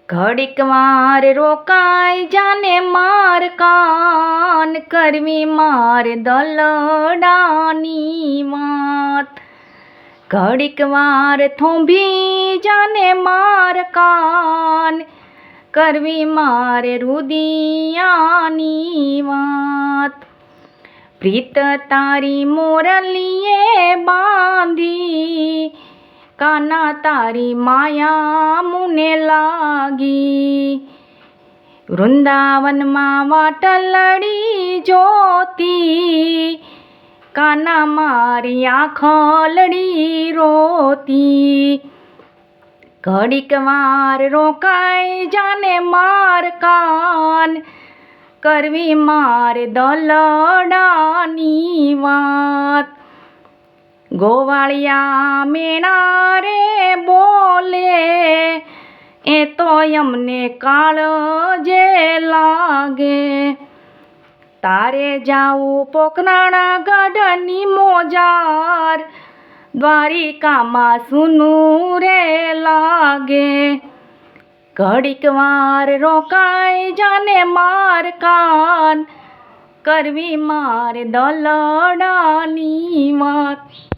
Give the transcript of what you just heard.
ઘડીક વાર રોકાઈ જાને માર કાન, કરવી મારે દલડાની વાત. ઘડીક વાર થોભી જાને માર કાન, કરવી મારે રુદિયાની વાત. પ્રીત તારી મોરલીએ બાંધી, કાના તારી માયા મુને લાગી. વૃંદાવનમાં વાટલડી જોતી, કાના મારી આંખલડી રોતી. ઘડીક વાર રોકાઈ જાને માર કાન, કરવી મારે દલડાની વાત. ગોવાળિયા મેણા રે બોલે, એ તો અમને કાળજે લાગે. તારે જાવું પોકરાણા ગઢની મોજાર, દ્વારિકામાં સુનું રે લાગે. ઘડીક વાર રોકાઈ જાને માર કાન, કરવી મારે દલડાની વાત.